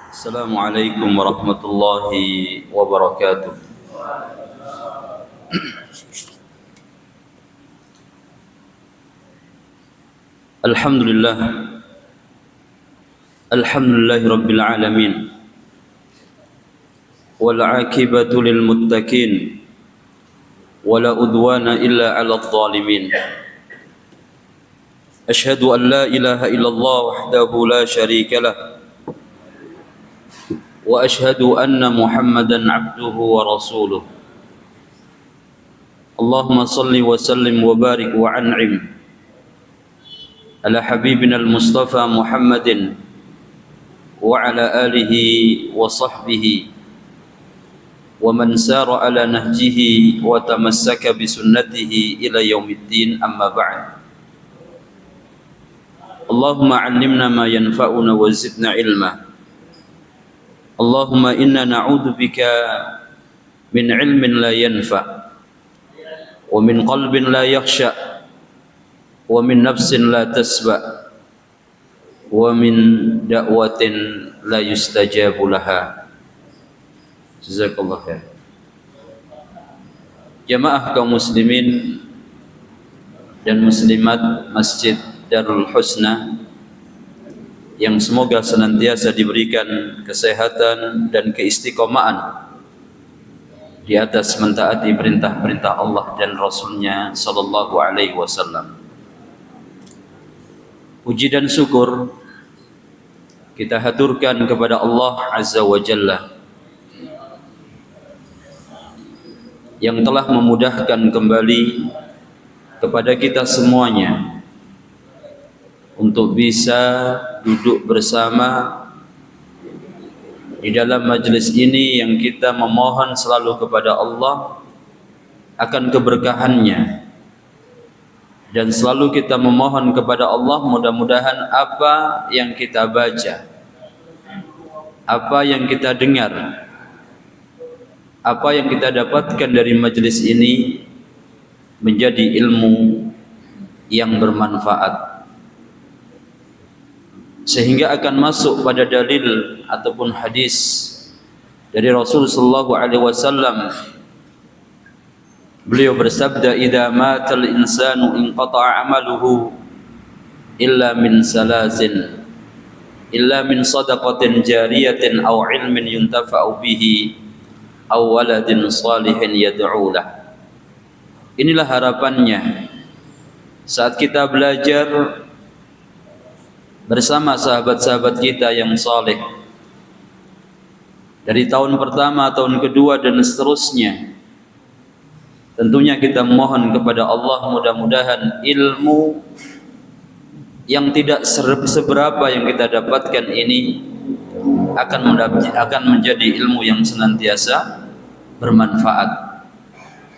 Assalamualaikum warahmatullahi wabarakatuh. Alhamdulillah. Alhamdulillahi rabbil alamin. Wal aqibatu lil muttaqin. Wala udwana illa 'alal zalimin. Asyhadu an la ilaha illallah wahdahu la syarika lah. Wa asyhadu anna Muhammadan 'abduhu wa rasuluh. Allahumma salli wa sallim wa barik wa an'im ala habibina al-Mustafa Muhammadin wa ala alihi wa sahbihi wa man sara ala nahjihi wa tamassaka bi sunnatihi ila yaumiddin, amma ba'd. Allahumma 'allimna ma yanfa'una wa zidna ilma. Allahumma inna na'udzubika min ilmin la yanfa' wa min qalbin la yakhsha' wa min nafsin la tasba' wa min da'watin la yustajabu laha. Jazakallah khair. Jamaah kaum muslimin dan muslimat Masjid Darul Husna yang semoga senantiasa diberikan kesehatan dan keistiqomahan di atas mentaati perintah-perintah Allah dan Rasulnya sallallahu alaihi wasallam. Puji dan syukur kita haturkan kepada Allah Azza wa Jalla yang telah memudahkan kembali kepada kita semuanya untuk bisa duduk bersama di dalam majelis ini yang kita memohon selalu kepada Allah akan keberkahannya, dan selalu kita memohon kepada Allah mudah-mudahan apa yang kita baca, apa yang kita dengar, apa yang kita dapatkan dari majelis ini menjadi ilmu yang bermanfaat, sehingga akan masuk pada dalil ataupun hadis dari Rasul sallallahu alaihi wasallam. Beliau bersabda, "Idza matal insanu inqata'a 'amaluhu illa min salasin, illa min shadaqatin jariyatin aw 'ilmin yuntafa'u bihi aw waladin shalihin yad'u lah." Inilah harapannya saat kita belajar bersama sahabat-sahabat kita yang saleh dari tahun pertama, tahun kedua dan seterusnya. Tentunya kita mohon kepada Allah mudah-mudahan ilmu yang tidak seberapa yang kita dapatkan ini akan menjadi ilmu yang senantiasa bermanfaat,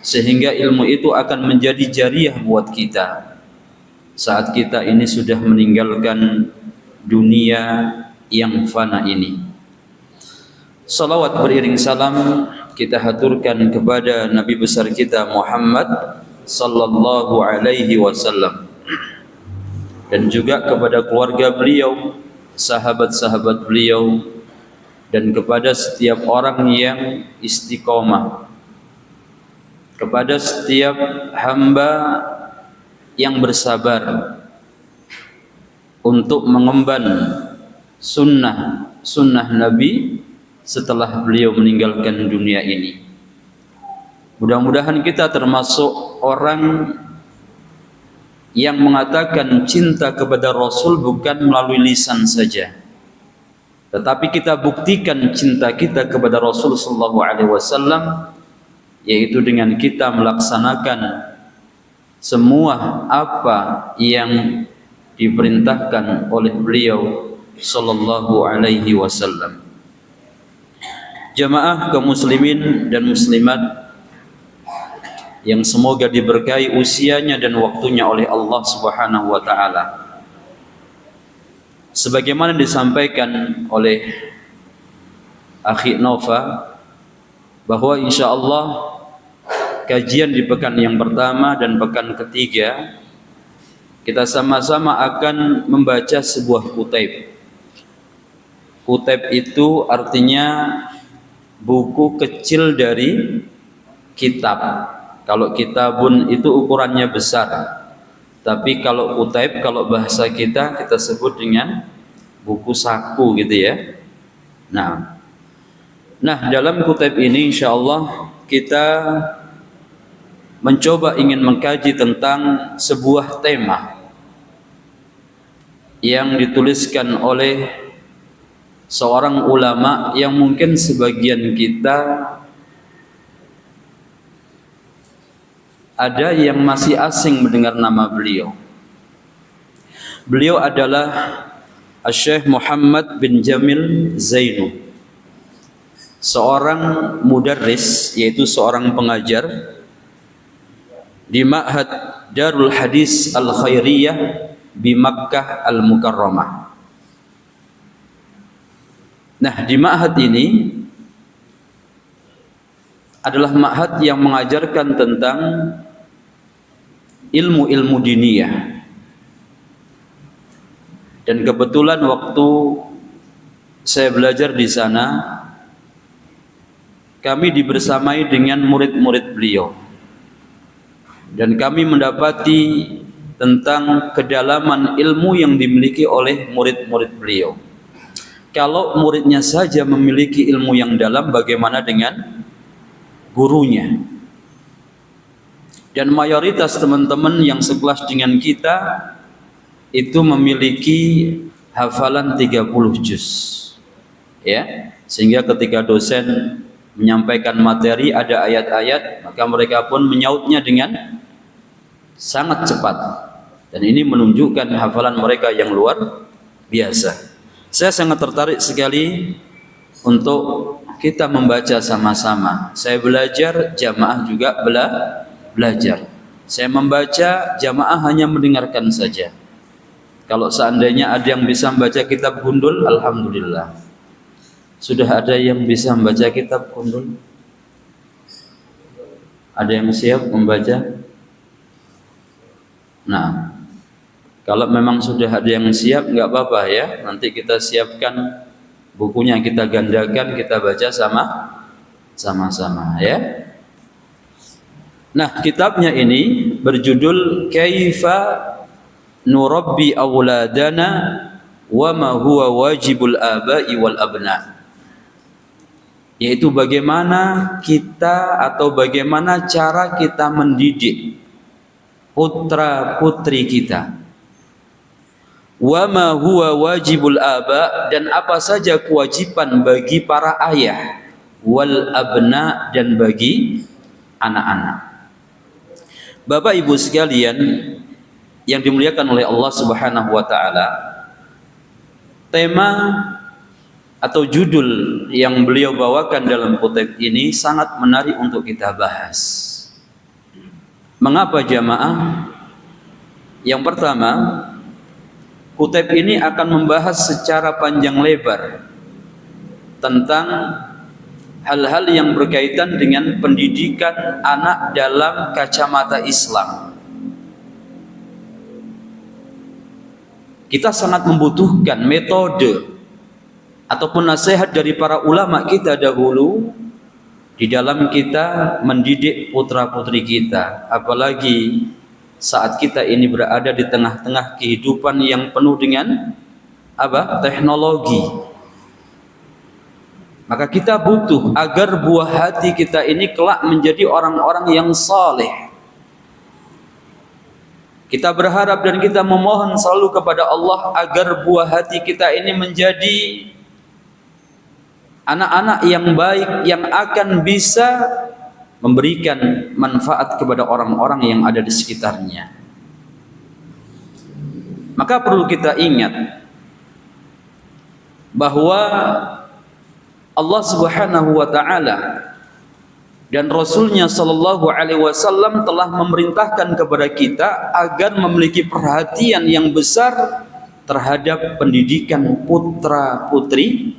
sehingga ilmu itu akan menjadi jariah buat kita saat kita ini sudah meninggalkan dunia yang fana ini. Salawat beriring salam kita haturkan kepada Nabi besar kita Muhammad sallallahu alaihi wasallam, dan juga kepada keluarga beliau, sahabat-sahabat beliau, dan kepada setiap orang yang istiqomah, kepada setiap hamba yang bersabar untuk mengemban sunnah Nabi setelah beliau meninggalkan dunia ini. Mudah-mudahan kita termasuk orang yang mengatakan cinta kepada Rasul bukan melalui lisan saja, tetapi kita buktikan cinta kita kepada Rasul sallallahu alaihi wasallam yaitu dengan kita melaksanakan semua apa yang diperintahkan oleh beliau sallallahu alaihi wasallam. Jamaah kaum muslimin dan muslimat yang semoga diberkahi usianya dan waktunya oleh Allah Subhanahu wa taala. Sebagaimana disampaikan oleh Akhi Nova bahwa insyaallah kajian di pekan yang pertama dan pekan ketiga kita sama-sama akan membaca sebuah kutaib. Kuteb itu artinya buku kecil dari kitab. Kalau kitabun itu ukurannya besar, tapi kalau kuteb, kalau bahasa kita sebut dengan buku saku gitu ya. Nah, dalam kuteb ini insyaallah kita mencoba ingin mengkaji tentang sebuah tema yang dituliskan oleh seorang ulama yang mungkin sebagian kita ada yang masih asing mendengar nama beliau. Beliau adalah Syekh Muhammad bin Jamil Zainu, seorang mudarris, yaitu seorang pengajar di Ma'had Darul Hadis Al-Khairiyah di Makkah Al-Mukarramah. Nah, di ma'had ini adalah ma'had yang mengajarkan tentang ilmu-ilmu diniyah. Dan kebetulan waktu saya belajar di sana, kami dibersamai dengan murid-murid beliau. Dan kami mendapati tentang kedalaman ilmu yang dimiliki oleh murid-murid beliau. Kalau muridnya saja memiliki ilmu yang dalam, bagaimana dengan gurunya? Dan mayoritas teman-teman yang sekelas dengan kita itu memiliki hafalan 30 juz. Ya, sehingga ketika dosen menyampaikan materi ada ayat-ayat, maka mereka pun menyautnya dengan sangat cepat. Dan ini menunjukkan hafalan mereka yang luar biasa. Saya sangat tertarik sekali untuk kita membaca sama-sama. Saya belajar, jamaah juga belajar. Saya membaca, jamaah hanya mendengarkan saja. Kalau seandainya ada yang bisa membaca kitab gundul, alhamdulillah. Sudah ada yang bisa membaca kitab gundul? Ada yang siap membaca? Nah, kalau memang sudah ada yang siap, nggak apa-apa ya. Nanti kita siapkan bukunya, kita gandakan, kita baca sama-sama ya. Nah, kitabnya ini berjudul Kaifa Nurabbi Auladana wa ma huwa wajibul aba'i wal abna. Yaitu bagaimana kita atau bagaimana cara kita mendidik putra putri kita. Wa ma huwa wajibul aba, dan apa saja kewajiban bagi para ayah, wal abna, dan bagi anak-anak. Bapak Ibu sekalian yang dimuliakan oleh Allah Subhanahu wa taala, tema atau judul yang beliau bawakan dalam kutub ini sangat menarik untuk kita bahas. Mengapa jamaah? Yang pertama, kutub ini akan membahas secara panjang lebar tentang hal-hal yang berkaitan dengan pendidikan anak dalam kacamata Islam. Kita sangat membutuhkan metode ataupun nasihat dari para ulama kita dahulu di dalam kita mendidik putra-putri kita, apalagi saat kita ini berada di tengah-tengah kehidupan yang penuh dengan teknologi. Maka kita butuh agar buah hati kita ini kelak menjadi orang-orang yang saleh. Kita berharap dan kita memohon selalu kepada Allah agar buah hati kita ini menjadi anak-anak yang baik, yang akan bisa memberikan manfaat kepada orang-orang yang ada di sekitarnya. Maka perlu kita ingat bahwa Allah Subhanahu wa taala dan Rasulnya sallallahu alaihi wasallam telah memerintahkan kepada kita agar memiliki perhatian yang besar terhadap pendidikan putra-putri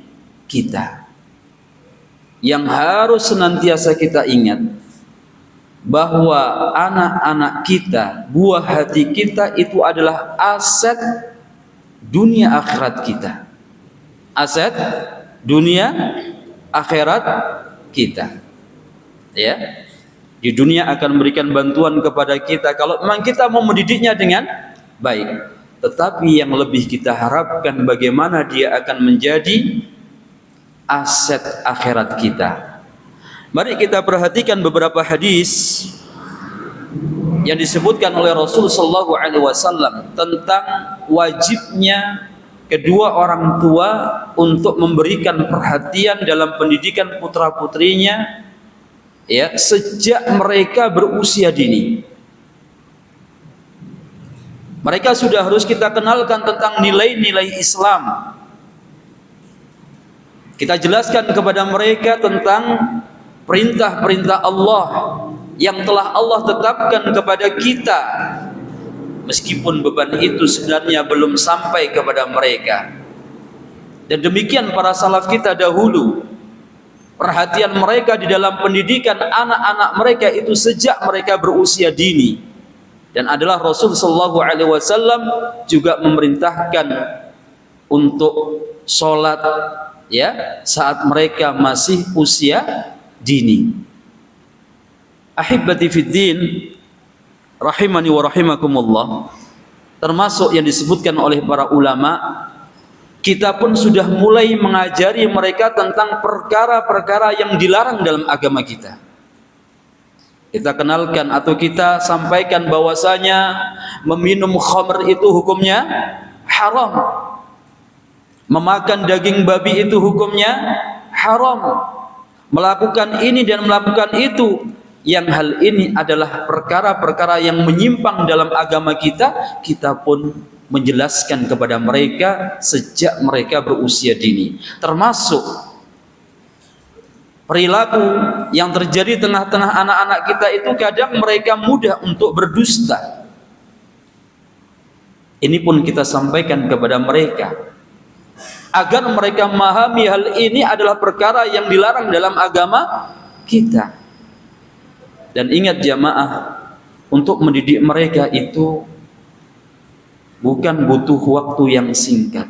kita. Yang harus senantiasa kita ingat bahwa anak-anak kita, buah hati kita itu adalah aset dunia akhirat kita. aset dunia akhirat kita. Ya. Di dunia akan memberikan bantuan kepada kita kalau memang kita mau mendidiknya dengan baik. Tetapi yang lebih kita harapkan bagaimana dia akan menjadi aset akhirat kita. Mari kita perhatikan beberapa hadis yang disebutkan oleh Rasul sallallahu alaihi wasallam tentang wajibnya kedua orang tua untuk memberikan perhatian dalam pendidikan putra-putrinya, ya, sejak mereka berusia dini. Mereka sudah harus kita kenalkan tentang nilai-nilai Islam. Kita jelaskan kepada mereka tentang perintah-perintah Allah yang telah Allah tetapkan kepada kita, meskipun beban itu sebenarnya belum sampai kepada mereka. Dan demikian para salaf kita dahulu, perhatian mereka di dalam pendidikan anak-anak mereka itu sejak mereka berusia dini. Dan adalah Rasul sallallahu alaihi wasallam juga memerintahkan untuk sholat, ya, saat mereka masih usia dini. Ahibbati fiddin rahimani wa rahimakumullah, termasuk yang disebutkan oleh para ulama, kita pun sudah mulai mengajari mereka tentang perkara-perkara yang dilarang dalam agama kita. Kita kenalkan atau kita sampaikan bahwasanya meminum khamr itu hukumnya haram. Memakan daging babi itu hukumnya haram. Melakukan ini dan melakukan itu, yang hal ini adalah perkara-perkara yang menyimpang dalam agama kita, kita pun menjelaskan kepada mereka sejak mereka berusia dini. Termasuk perilaku yang terjadi tengah-tengah anak-anak kita itu kadang mereka mudah untuk berdusta. Ini pun kita sampaikan kepada mereka agar mereka memahami hal ini adalah perkara yang dilarang dalam agama kita. Dan ingat jamaah, untuk mendidik mereka itu bukan butuh waktu yang singkat,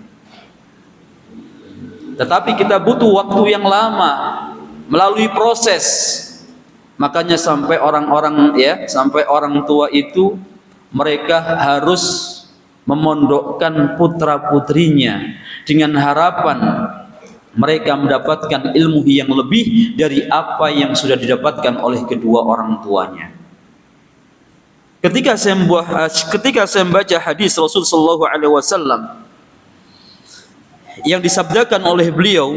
tetapi kita butuh waktu yang lama melalui proses. Makanya sampai orang-orang, ya, sampai orang tua itu mereka harus memondokkan putra-putrinya dengan harapan mereka mendapatkan ilmu yang lebih dari apa yang sudah didapatkan oleh kedua orang tuanya. Ketika saya membaca hadis Rasul sallallahu alaihi wasallam yang disabdakan oleh beliau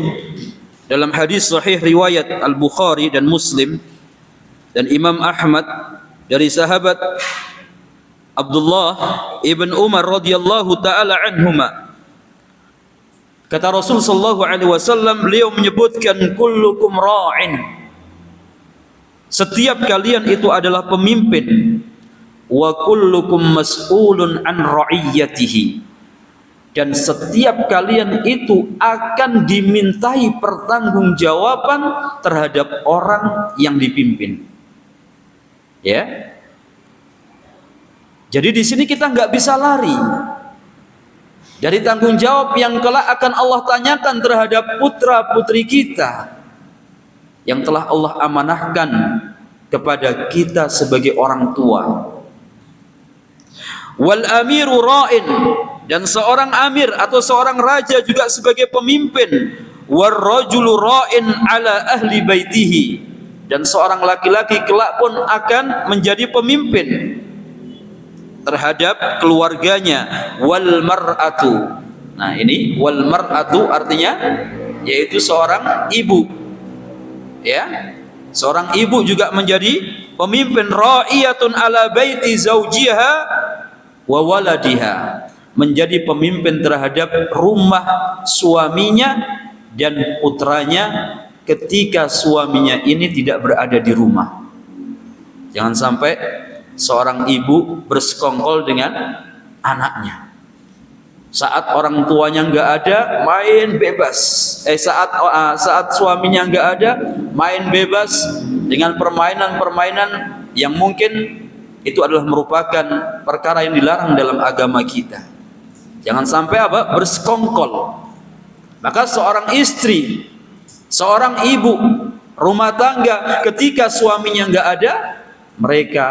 dalam hadis sahih riwayat Al-Bukhari dan Muslim dan Imam Ahmad dari sahabat Abdullah ibn Umar radhiyallahu taala anhuma, kata Rasul sallallahu alaihi wasallam, beliau menyebutkan kullukum ra'in, setiap kalian itu adalah pemimpin, wa kullukum mas'ulun an ra'iyyatihi, dan setiap kalian itu akan dimintai pertanggungjawaban terhadap orang yang dipimpin. Ya. Jadi di sini kita nggak bisa lari dari tanggung jawab yang kelak akan Allah tanyakan terhadap putra-putri kita yang telah Allah amanahkan kepada kita sebagai orang tua. Wal amiru ra'in, dan seorang amir atau seorang raja juga sebagai pemimpin. War rajulu ra'in ala ahli baitihi, dan seorang laki-laki kelak pun akan menjadi pemimpin terhadap keluarganya. Wal mar'atu, nah ini wal mar'atu artinya yaitu seorang ibu, ya, seorang ibu juga menjadi pemimpin. Ra'iyatun ala baiti zaujiha wa waladiha, menjadi pemimpin terhadap rumah suaminya dan putranya ketika suaminya ini tidak berada di rumah. Jangan sampai seorang ibu bersekongkol dengan anaknya. Saat orang tuanya nggak ada, main bebas. Saat suaminya nggak ada, main bebas dengan permainan-permainan yang mungkin itu adalah merupakan perkara yang dilarang dalam agama kita. Jangan sampai bersekongkol Maka seorang istri, seorang ibu rumah tangga ketika suaminya enggak ada, mereka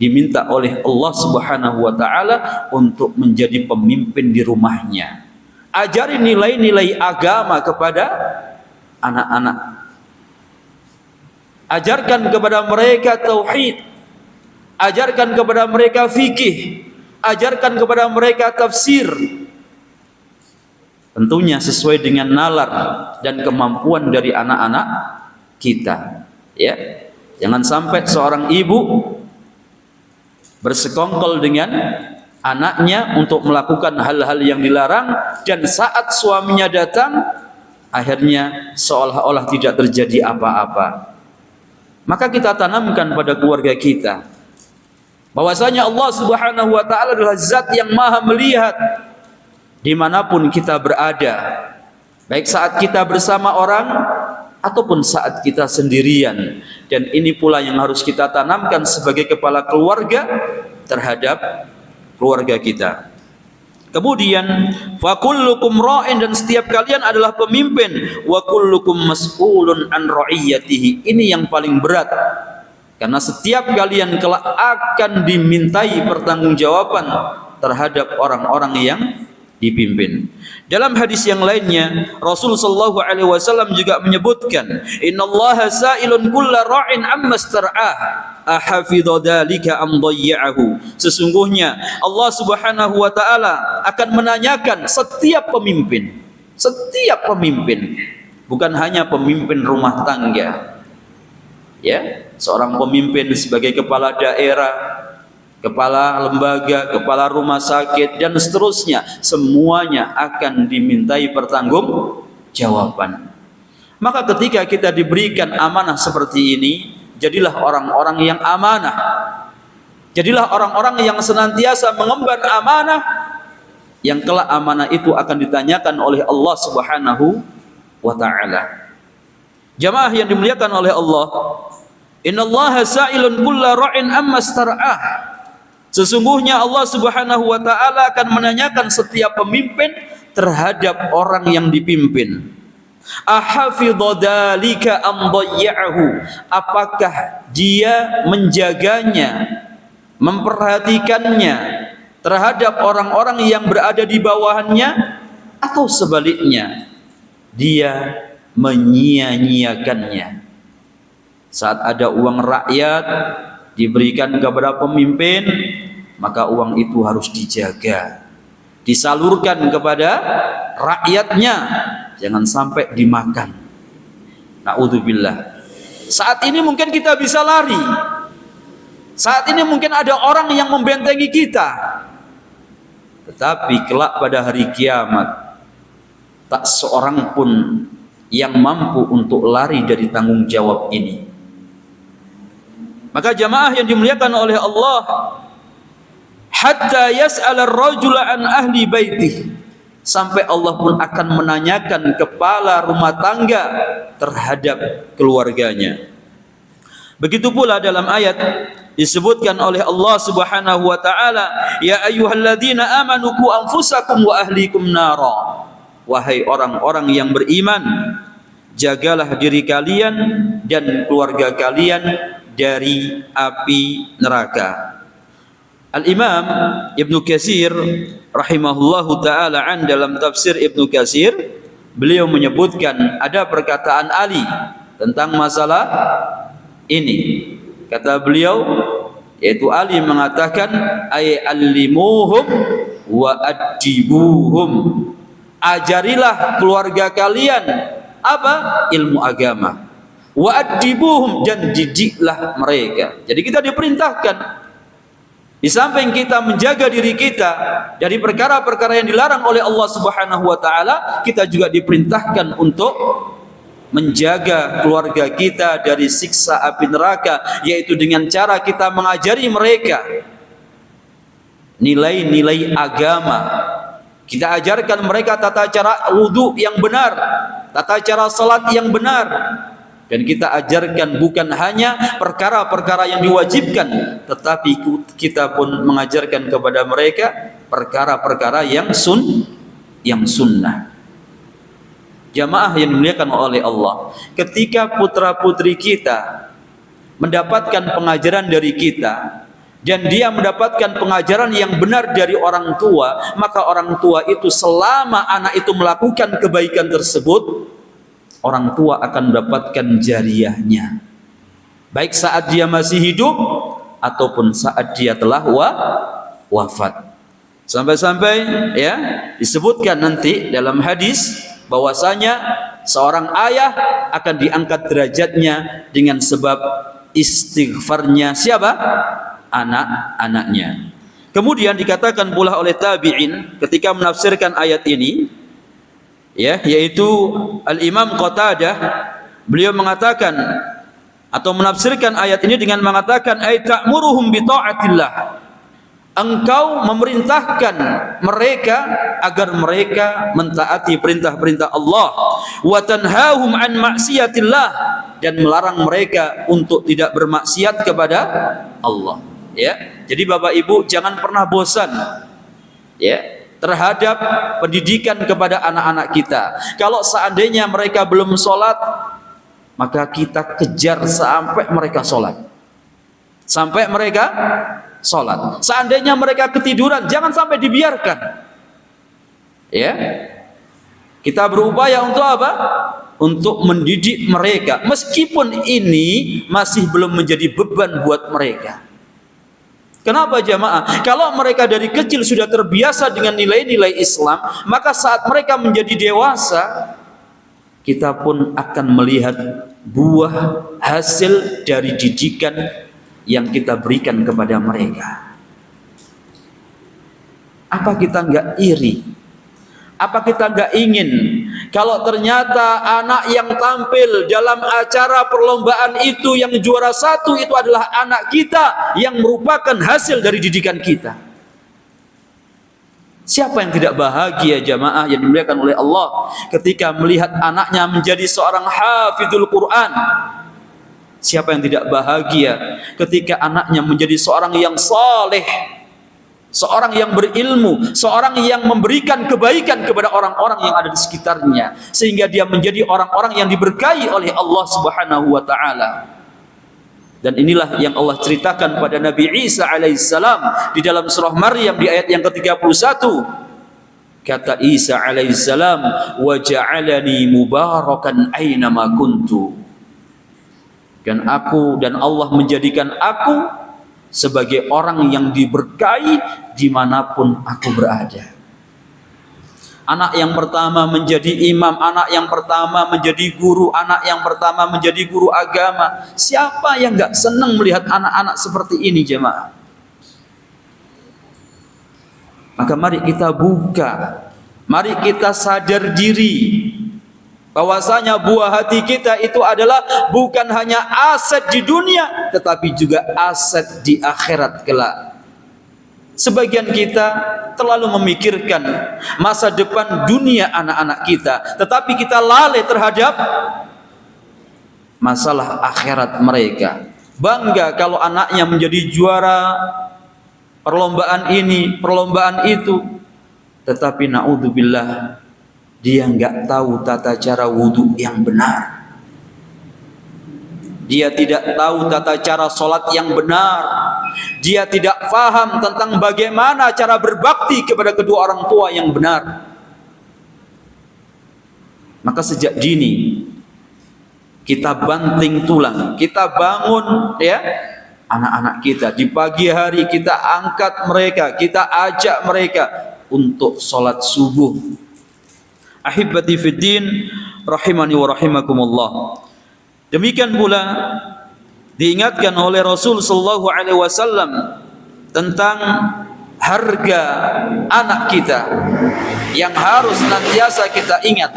diminta oleh Allah Subhanahu wa taala untuk menjadi pemimpin di rumahnya. Ajari nilai-nilai agama kepada anak-anak. Ajarkan kepada mereka tauhid, ajarkan kepada mereka fikih, ajarkan kepada mereka tafsir. Tentunya sesuai dengan nalar dan kemampuan dari anak-anak kita, ya. Jangan sampai seorang ibu bersekongkol dengan anaknya untuk melakukan hal-hal yang dilarang, dan saat suaminya datang akhirnya seolah-olah tidak terjadi apa-apa. Maka kita tanamkan pada keluarga kita bahwasanya Allah Subhanahu wa taala adalah zat yang maha melihat dimanapun kita berada, baik saat kita bersama orang ataupun saat kita sendirian. Dan ini pula yang harus kita tanamkan sebagai kepala keluarga terhadap keluarga kita. Kemudian fa kullukum ra'in, dan setiap kalian adalah pemimpin, wa kullukum mas'ulun an ra'iyatihi. Ini yang paling berat, karena setiap kalian kelak akan dimintai pertanggungjawaban terhadap orang-orang yang dipimpin. Dalam hadis yang lainnya Rasul sallallahu alaihi wasallam juga menyebutkan, innallaha sa'ilun kulla ra'in amma star'ah ahafidha dzalika am dhayya'ahu. Sesungguhnya Allah Subhanahu wa taala akan menanyakan setiap pemimpin, bukan hanya pemimpin rumah tangga, ya, seorang pemimpin sebagai kepala daerah, kepala lembaga, kepala rumah sakit, dan seterusnya, semuanya akan dimintai pertanggungjawaban. Maka ketika kita diberikan amanah seperti ini, jadilah orang-orang yang amanah, jadilah orang-orang yang senantiasa mengemban amanah, yang kelak amanah itu akan ditanyakan oleh Allah Subhanahu wa taala. Jamaah yang dimuliakan oleh Allah, innallaha sa'ilun kulla ra'in amma star'ah. Sesungguhnya Allah Subhanahu wa taala akan menanyakan setiap pemimpin terhadap orang yang dipimpin. Ahafidha dzalika am dhayya'ahu. Apakah dia menjaganya, memperhatikannya terhadap orang-orang yang berada di bawahannya, atau sebaliknya dia menyia-nyiakannya. Saat ada uang rakyat diberikan kepada pemimpin, maka uang itu harus dijaga, disalurkan kepada rakyatnya, jangan sampai dimakan. Na'udzubillah. Saat ini mungkin kita bisa lari, saat ini mungkin ada orang yang membentengi kita, tetapi kelak pada hari kiamat tak seorang pun yang mampu untuk lari dari tanggung jawab ini. Maka jamaah yang dimuliakan oleh Allah, hatta yas'ala ar-rajula an ahli baitih, sampai Allah pun akan menanyakan kepala rumah tangga terhadap keluarganya. Begitu pula dalam ayat disebutkan oleh Allah Subhanahu wa taala, ya ayyuhalladzina amanu qu anfusakum wa ahlikum nara. Wahai orang-orang yang beriman, jagalah diri kalian dan keluarga kalian dari api neraka. Al-Imam Ibnu Katsir rahimahullahu taala an dalam tafsir Ibnu Katsir, beliau menyebutkan ada perkataan Ali tentang masalah ini. Kata beliau, yaitu Ali mengatakan, ay allimuhum wa addibuhum. Ajarilah keluarga kalian apa? Ilmu agama. Wa addibuhum, dan didiklah mereka. Jadi kita diperintahkan, di samping kita menjaga diri kita dari perkara-perkara yang dilarang oleh Allah Subhanahu wa taala, kita juga diperintahkan untuk menjaga keluarga kita dari siksa api neraka, yaitu dengan cara kita mengajari mereka nilai-nilai agama. Kita ajarkan mereka tata cara wudu yang benar, tata cara salat yang benar, dan kita ajarkan bukan hanya perkara-perkara yang diwajibkan, tetapi kita pun mengajarkan kepada mereka perkara-perkara yang sunnah. Jamaah yang dimuliakan oleh Allah, ketika putra-putri kita mendapatkan pengajaran dari kita dan dia mendapatkan pengajaran yang benar dari orang tua, maka orang tua itu selama anak itu melakukan kebaikan tersebut, orang tua akan mendapatkan jariyahnya, baik saat dia masih hidup ataupun saat dia telah wafat. Sampai-sampai ya disebutkan nanti dalam hadis bahwasanya seorang ayah akan diangkat derajatnya dengan sebab istighfarnya siapa? Anak-anaknya. Kemudian dikatakan pula oleh tabi'in ketika menafsirkan ayat ini, ya, yaitu Al-Imam Qatadah, beliau mengatakan atau menafsirkan ayat ini dengan mengatakan ay ta'muruhum bi ta'atillah. Engkau memerintahkan mereka agar mereka mentaati perintah-perintah Allah, wa tanhahum an maksiatillah, dan melarang mereka untuk tidak bermaksiat kepada Allah. Ya, jadi Bapak Ibu jangan pernah bosan ya terhadap pendidikan kepada anak-anak kita. Kalau seandainya mereka belum sholat, maka kita kejar sampai mereka sholat. Sampai mereka sholat. Seandainya mereka ketiduran, jangan sampai dibiarkan. Ya, kita berupaya untuk apa? Untuk mendidik mereka, meskipun ini masih belum menjadi beban buat mereka. Kenapa jamaah? Kalau mereka dari kecil sudah terbiasa dengan nilai-nilai Islam, maka saat mereka menjadi dewasa, kita pun akan melihat buah hasil dari didikan yang kita berikan kepada mereka. Apa kita nggak iri? Apa kita nggak ingin kalau ternyata anak yang tampil dalam acara perlombaan itu yang juara satu itu adalah anak kita yang merupakan hasil dari didikan kita? Siapa yang tidak bahagia jamaah yang dimuliakan oleh Allah ketika melihat anaknya menjadi seorang hafidhul Quran? Siapa yang tidak bahagia ketika anaknya menjadi seorang yang saleh, seorang yang berilmu, seorang yang memberikan kebaikan kepada orang-orang yang ada di sekitarnya, sehingga dia menjadi orang-orang yang diberkahi oleh Allah Subhanahu wa taala. Dan inilah yang Allah ceritakan pada Nabi Isa alaihissalam di dalam surah Maryam di ayat yang ke-31. Kata Isa alaihissalam, wa ja'alani mubarakan aynama kuntu. Dan Allah menjadikan aku sebagai orang yang diberkahi dimanapun aku berada. Anak yang pertama menjadi imam, anak yang pertama menjadi guru, anak yang pertama menjadi guru agama. Siapa yang gak senang melihat anak-anak seperti ini jemaah? Maka mari kita buka, mari kita sadar diri bahwasanya buah hati kita itu adalah bukan hanya aset di dunia, tetapi juga aset di akhirat kelak. Sebagian kita terlalu memikirkan masa depan dunia anak-anak kita, tetapi kita lalai terhadap masalah akhirat mereka. Bangga kalau anaknya menjadi juara perlombaan ini, perlombaan itu, tetapi naudzubillah dia nggak tahu tata cara wudhu yang benar. Dia tidak tahu tata cara sholat yang benar. Dia tidak paham tentang bagaimana cara berbakti kepada kedua orang tua yang benar. Maka sejak dini kita banting tulang, kita bangun ya anak-anak kita. Di pagi hari kita angkat mereka, kita ajak mereka untuk sholat subuh. Ahibati fiddin rahimani wa rahimakumullah. Demikian pula diingatkan oleh Rasul sallallahu alaihi wasallam tentang harga anak kita yang harus senantiasa kita ingat.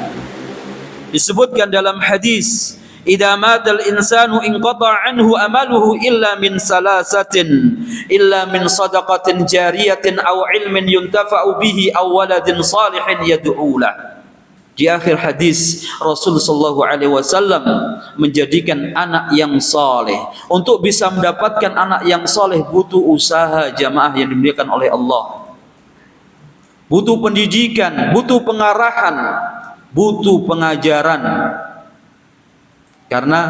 Disebutkan dalam hadis, idza matal insanu inqata anhu amaluhu illa min salasatin, illa min sadaqatin jariyatin aw ilmin yuntafa'u bihi aw waladin salihin yad'u lahu. Di akhir hadis Rasul sallallahu alaihi wasallam menjadikan anak yang saleh. Untuk bisa mendapatkan anak yang saleh butuh usaha jamaah yang dimuliakan oleh Allah. Butuh pendidikan, butuh pengarahan. butuh pengajaran. Karena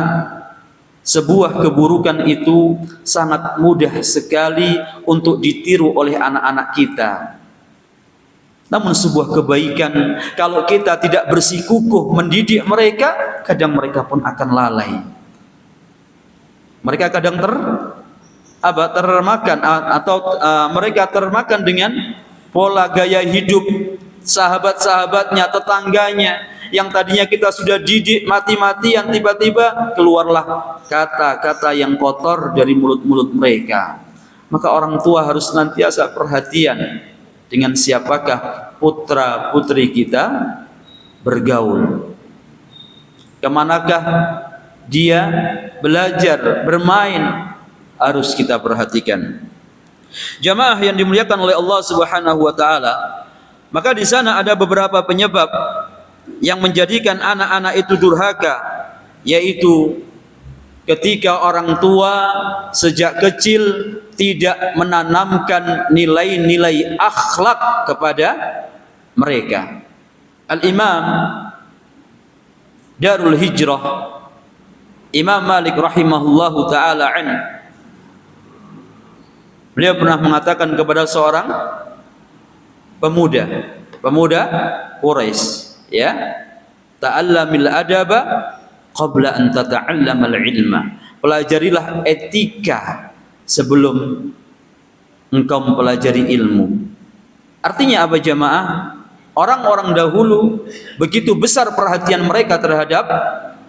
sebuah keburukan itu sangat mudah sekali untuk ditiru oleh anak-anak kita. Namun sebuah kebaikan, kalau kita tidak bersikukuh mendidik mereka, kadang mereka pun akan lalai. Mereka kadang termakan atau mereka termakan dengan pola gaya hidup sahabat-sahabatnya, tetangganya, yang tadinya kita sudah didik mati-matian, tiba-tiba keluarlah kata-kata yang kotor dari mulut-mulut mereka. Maka orang tua harus senantiasa perhatian dengan siapakah putra putri kita bergaul, kemanakah dia belajar bermain, harus kita perhatikan. Jamaah yang dimuliakan oleh Allah Subhanahu wa taala, maka di sana ada beberapa penyebab yang menjadikan anak-anak itu durhaka, yaitu ketika orang tua sejak kecil tidak menanamkan nilai-nilai akhlak kepada mereka. Al-Imam Darul Hijrah Imam Malik rahimahullahu ta'ala beliau pernah mengatakan kepada seorang pemuda Quraisy, ya, ta'allamil adaba qabla an tata'allamal ilma. Pelajarilah etika sebelum engkau mempelajari ilmu. Artinya apa jamaah? Orang-orang dahulu begitu besar perhatian mereka terhadap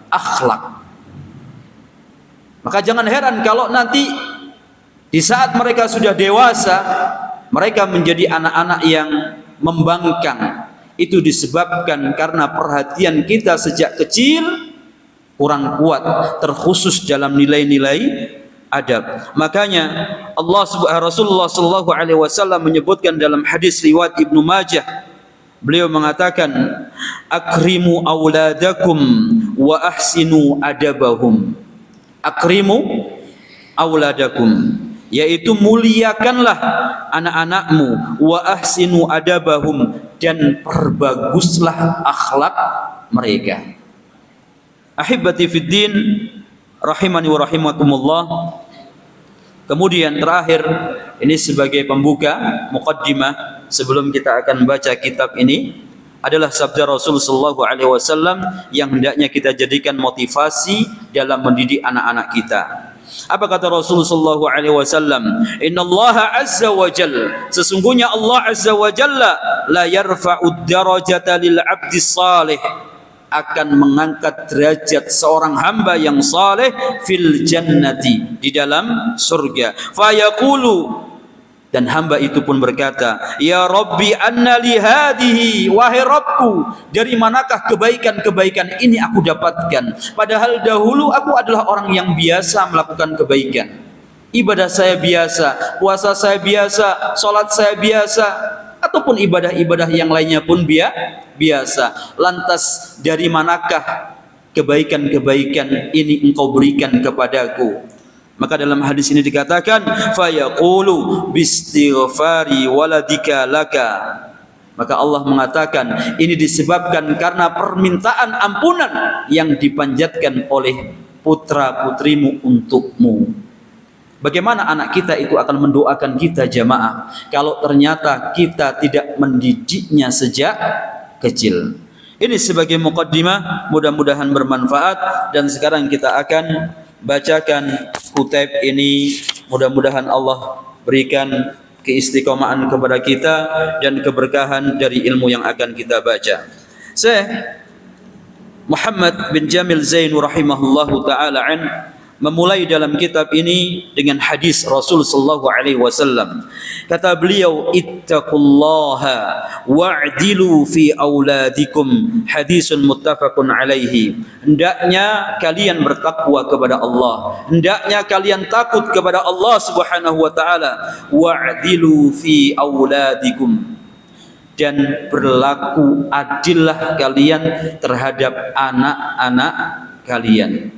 akhlak. Maka jangan heran kalau nanti di saat mereka sudah dewasa, mereka menjadi anak-anak yang membangkang. Itu disebabkan karena perhatian kita sejak kecil kurang kuat, terkhusus dalam nilai-nilai adab. Makanya Rasulullah sallallahu alaihi wasallam menyebutkan dalam hadis riwayat Ibnu Majah, beliau mengatakan, akrimu auladakum wa ahsinu adabahum. Akrimu auladakum, yaitu muliakanlah anak-anakmu, wa ahsinu adabahum, dan perbaguslah akhlak mereka. Ahibati fiddin rahimani wa rahimakumullah. Kemudian terakhir, ini sebagai pembuka muqaddimah sebelum kita akan baca kitab ini, adalah sabda Rasul sallallahu alaihi wasallam yang hendaknya kita jadikan motivasi dalam mendidik anak-anak kita. Apa kata Rasul sallallahu alaihi wasallam? Innallaha azza wa jalla, sesungguhnya Allah azza wa jalla, la yarfa'ud darajata lil 'abdi salih, akan mengangkat derajat seorang hamba yang saleh fil jannati, di dalam surga. Fayaqulu, dan hamba itu pun berkata, ya Rabbi anna li hadihi, wahai Rabbku, dari manakah kebaikan-kebaikan ini aku dapatkan? Padahal dahulu aku adalah orang yang biasa melakukan kebaikan. Ibadah saya biasa, puasa saya biasa, salat saya biasa, ataupun ibadah-ibadah yang lainnya pun biasa. Lantas dari manakah kebaikan-kebaikan ini engkau berikan kepadaku? Maka dalam hadis ini dikatakan, fayaqulu bistighfari waladika laka. Maka Allah mengatakan, ini disebabkan karena permintaan ampunan yang dipanjatkan oleh putra-putrimu untukmu. Bagaimana anak kita itu akan mendoakan kita jamaah, kalau ternyata kita tidak mendidiknya sejak kecil? Ini sebagai muqaddimah, mudah-mudahan bermanfaat. Dan sekarang kita akan bacakan kutip ini. Mudah-mudahan Allah berikan keistiqomahan kepada kita dan keberkahan dari ilmu yang akan kita baca. Syekh Muhammad bin Jamil Zainu rahimahullahu ta'ala memulai dalam kitab ini dengan hadis Rasul sallallahu alaihi wasallam. Kata beliau, ittaqullaha wa'dilu fi auladikum, hadisun muttafaqun alaihi. Hendaknya kalian bertakwa kepada Allah, hendaknya kalian takut kepada Allah Subhanahu wa taala. Wa'dilu fi auladikum, dan berlaku adillah kalian terhadap anak-anak kalian.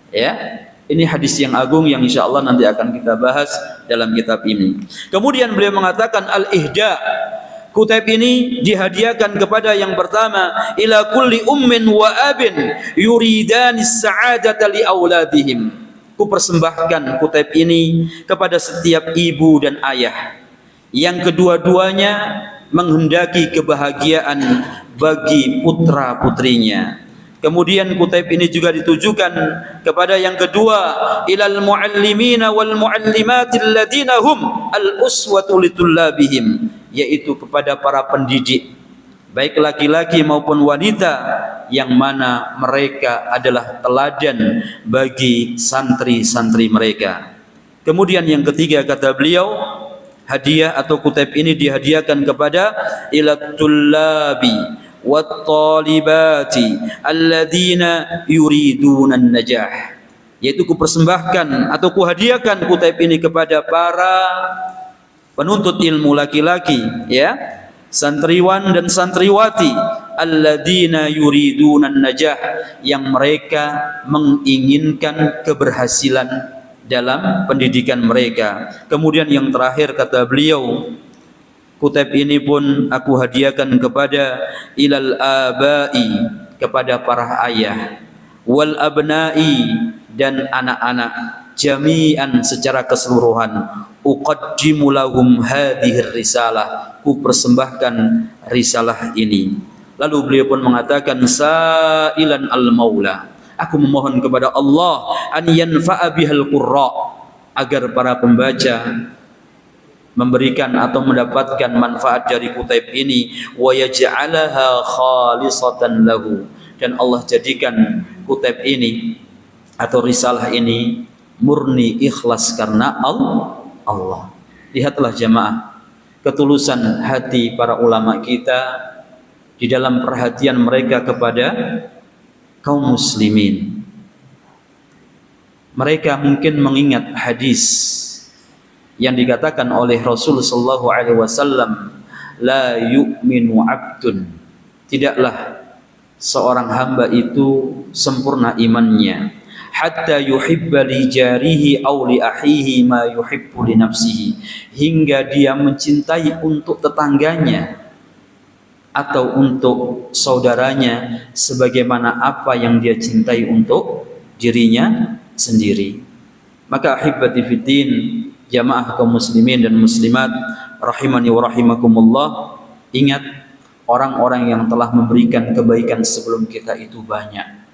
Ya, ini hadis yang agung yang insyaallah nanti akan kita bahas dalam kitab ini. Kemudian beliau mengatakan al-ihda, Kutaib ini dihadiahkan kepada yang pertama, ila kulli ummin wa abin yuridani sa'adata li auladihim. Ku persembahkan kutaib ini kepada setiap ibu dan ayah yang kedua-duanya menghendaki kebahagiaan bagi putra-putrinya. Kemudian kutaib ini juga ditujukan kepada yang kedua, ilal muallimina wal muallimatil ladina hum al uswatu litullabihim, yaitu kepada para pendidik baik laki-laki maupun wanita yang mana mereka adalah teladan bagi santri-santri mereka. Kemudian yang ketiga kata beliau, hadiah atau kutaib ini dihadiahkan kepada ilat tullabi wat talibati alladzina yuriduna an-najah, yaitu kupersembahkan atau kuhadiahkan kutaib ini kepada para penuntut ilmu laki-laki, ya, santriwan dan santriwati, alladzina yuriduna an-najah, yang mereka menginginkan keberhasilan dalam pendidikan mereka. Kemudian yang terakhir kata beliau, kutaib ini pun aku hadiahkan kepada ilal abai, kepada para ayah, wal abnai, dan anak-anak, jami'an secara keseluruhan. Uqaddimu lahum hadhir risalah, ku persembahkan risalah ini. Lalu beliau pun mengatakan, sa'ilan al-maula, aku memohon kepada Allah an yanfa'a bihal qurra, agar para pembaca memberikan atau mendapatkan manfaat dari kutaib ini, wa yaj'alaha khalisatan lahu, dan Allah jadikan kutaib ini atau risalah ini murni ikhlas karena Allah. Lihatlah jamaah ketulusan hati para ulama kita di dalam perhatian mereka kepada kaum muslimin. Mereka mungkin mengingat hadis yang dikatakan oleh Rasul sallallahu alaihi wasallam, la yu'minu 'abdun, tidaklah seorang hamba itu sempurna imannya, hatta yuhibba li jarihi aw li akhihi ma yuhibbu li nafsihi, hingga dia mencintai untuk tetangganya atau untuk saudaranya sebagaimana apa yang dia cintai untuk dirinya sendiri. Maka ahibati fiddin, jamaah kaum muslimin dan muslimat rahimani wa rahimakumullah, ingat orang-orang yang telah memberikan kebaikan sebelum kita itu banyak,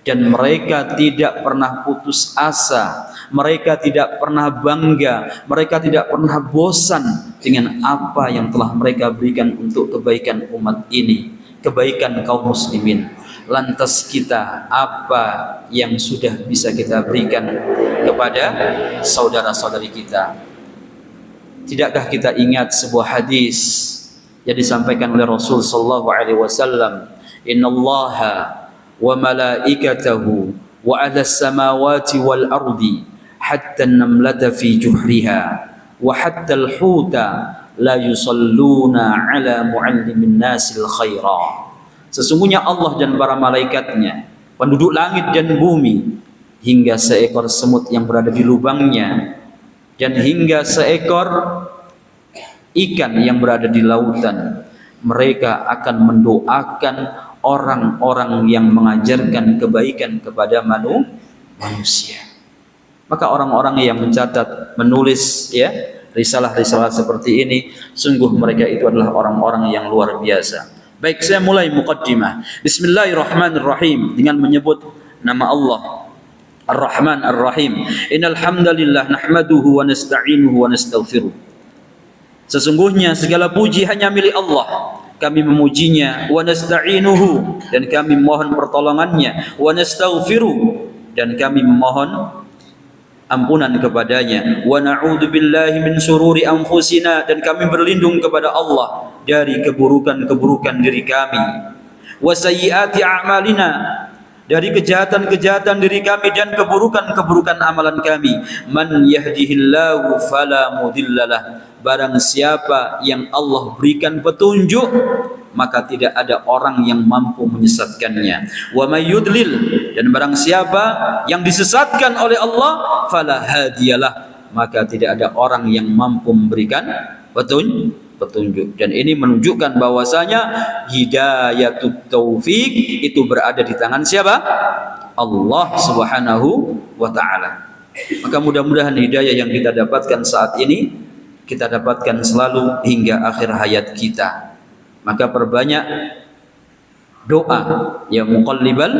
dan mereka tidak pernah putus asa, mereka tidak pernah bangga, mereka tidak pernah bosan dengan apa yang telah mereka berikan untuk kebaikan umat ini, kebaikan kaum muslimin. Lantas kita, apa yang sudah bisa kita berikan kepada saudara-saudari kita? Tidakkah kita ingat sebuah hadis yang disampaikan oleh Rasul sallallahu alaihi wasallam, innallaha wa malaikatahu wa ahlas samawati wal ardi hatta an-namlata fi juhriha wa hatta al-huta la yusalluna ala muallimin nasil khaira. Sesungguhnya Allah dan para malaikatnya, penduduk langit dan bumi, hingga seekor semut yang berada di lubangnya, dan hingga seekor ikan yang berada di lautan, mereka akan mendoakan orang-orang yang mengajarkan kebaikan kepada manusia. Maka orang-orang yang mencatat, menulis, ya, risalah-risalah seperti ini, sungguh mereka itu adalah orang-orang yang luar biasa. Baik, saya mulai muqaddimah. Bismillahirrahmanirrahim, dengan menyebut nama Allah Ar-Rahman Ar-Rahim. Innal hamdalillah nahmaduhu wa nasta'inuhu wa nastaghfiruh. Sesungguhnya segala puji hanya milik Allah, kami memujinya, wa nasta'inuhu, dan kami memohon pertolongannya, wa nastaghfiruh, dan kami memohon ampunan kepadanya, wa na'udzu billahi min syururi anfusina, dan kami berlindung kepada Allah dari keburukan-keburukan diri kami, wa sayyiati a'malina, dari kejahatan-kejahatan diri kami dan keburukan-keburukan amalan kami. Man yahdihillahu fala mudhillalah, barang siapa yang Allah berikan petunjuk, maka tidak ada orang yang mampu menyesatkannya. Wa may yudlil, dan barang siapa yang disesatkan oleh Allah, fala hadiyalah, maka tidak ada orang yang mampu memberikan petunjuk. Dan ini menunjukkan bahwasanya hidayatut taufik itu berada di tangan siapa? Allah Subhanahu wa taala. Maka mudah-mudahan hidayah yang kita dapatkan saat ini kita dapatkan selalu hingga akhir hayat kita. Maka perbanyak doa ya muqallibal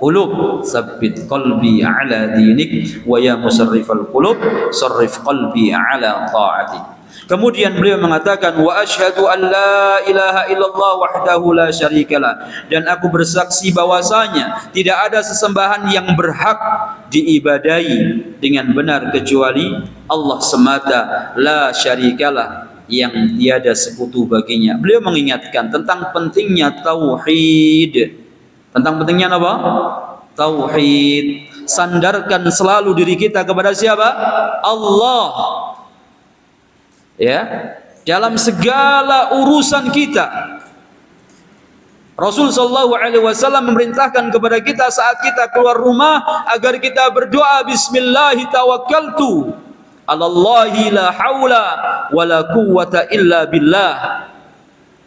qulub tsabbit qalbi ala dinik wa ya musarrifal qulub sarrif qalbi ala ta'atik. Kemudian beliau mengatakan wa asyhadu an la ilaha illallah wahdahu la syarikalah, dan aku bersaksi bahwasanya tidak ada sesembahan yang berhak diibadahi dengan benar kecuali Allah semata, la syarikalah, yang tiada sekutu baginya. Beliau mengingatkan tentang pentingnya tauhid. Tentang pentingnya apa? Tauhid. Sandarkan selalu diri kita kepada siapa? Allah. Ya, dalam segala urusan kita. Rasul sallallahu alaihi wasallam memerintahkan kepada kita saat kita keluar rumah agar kita berdoa bismillahi tawakkaltu alallahi la haula wala quwwata illa billah.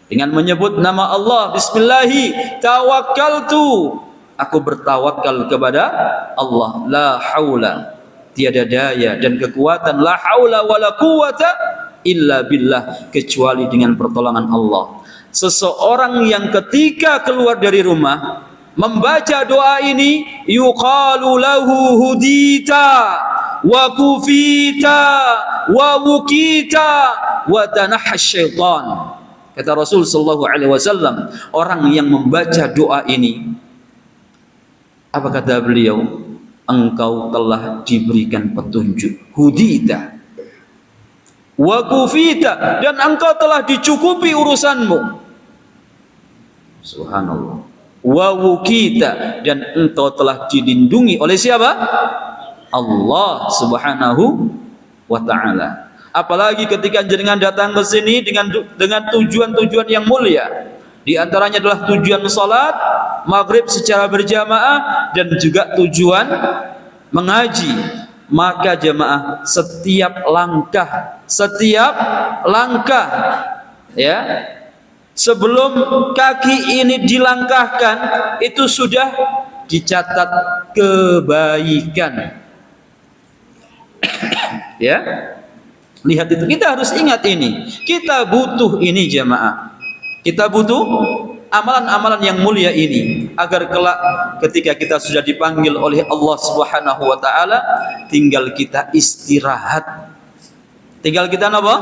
Dengan menyebut nama Allah, bismillahi tawakkaltu, aku bertawakal kepada Allah, la haula, tiada daya dan kekuatan, la haula wala quwwata illa billah, kecuali dengan pertolongan Allah. Seseorang yang ketika keluar dari rumah membaca doa ini, yuqalu lahu hudita wa kufita wa wukita wa tanahha syaitan. Kata Rasul sallallahu alaihi wasallam, orang yang membaca doa ini, apa kata beliau? Engkau telah diberikan petunjuk, hudita wa kufita, dan engkau telah dicukupi urusanmu. Subhanallah. Wa wukita, dan engkau telah dilindungi oleh siapa? Allah Subhanahu wa taala. Apalagi ketika jenengan datang ke sini dengan tujuan-tujuan yang mulia. Di antaranya adalah tujuan salat maghrib secara berjamaah dan juga tujuan mengaji. Maka jemaah, setiap langkah ya, sebelum kaki ini dilangkahkan itu sudah dicatat kebaikan. Ya, lihat itu, kita harus ingat ini, kita butuh ini jemaah, kita butuh amalan-amalan yang mulia ini agar kelak ketika kita sudah dipanggil oleh Allah Subhanahu wa taala, tinggal kita istirahat. Tinggal kita apa?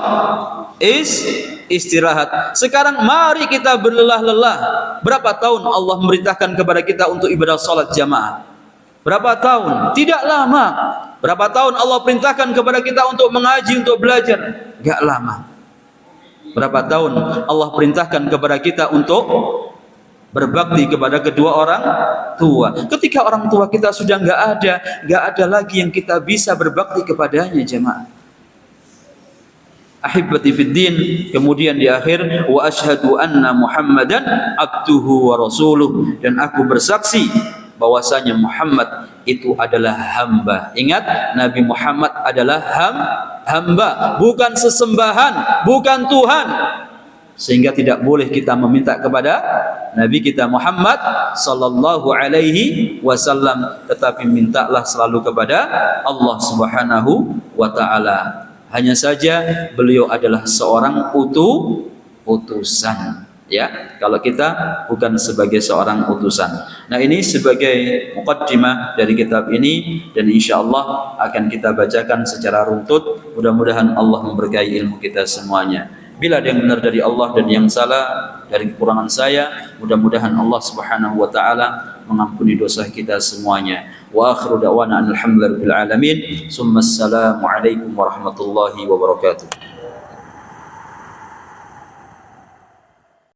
Istirahat. Sekarang mari kita berlelah-lelah. Berapa tahun Allah memerintahkan kepada kita untuk ibadah salat jamaah? Berapa tahun? Tidak lama. Berapa tahun Allah perintahkan kepada kita untuk mengaji, untuk belajar? Enggak lama. Berapa tahun Allah perintahkan kepada kita untuk berbakti kepada kedua orang tua? Ketika orang tua kita sudah enggak ada lagi yang kita bisa berbakti kepadanya jemaah. Ahibati fiddin, kemudian di akhir wa asyhadu anna Muhammadan abduhu wa rasuluh, dan aku bersaksi bahwasanya Muhammad itu adalah hamba. Ingat, Nabi Muhammad adalah hamba, bukan sesembahan, bukan Tuhan. Sehingga tidak boleh kita meminta kepada Nabi kita Muhammad sallallahu alaihi wasallam, tetapi mintalah selalu kepada Allah Subhanahu wa taala. Hanya saja beliau adalah seorang utusan, ya. Kalau kita bukan sebagai seorang utusan. Nah, ini sebagai muqaddimah dari kitab ini, dan insyaallah akan kita bacakan secara runtut. Mudah-mudahan Allah memberkahi ilmu kita semuanya. Bila ada yang benar dari Allah dan yang salah dari kekurangan saya, mudah-mudahan Allah Subhanahu wa taala mengampuni dosa kita semuanya. Wa akhiru da'wana alhamdulillahi rabbil alamin. Summa assalamu alaikum warahmatullahi wabarakatuh.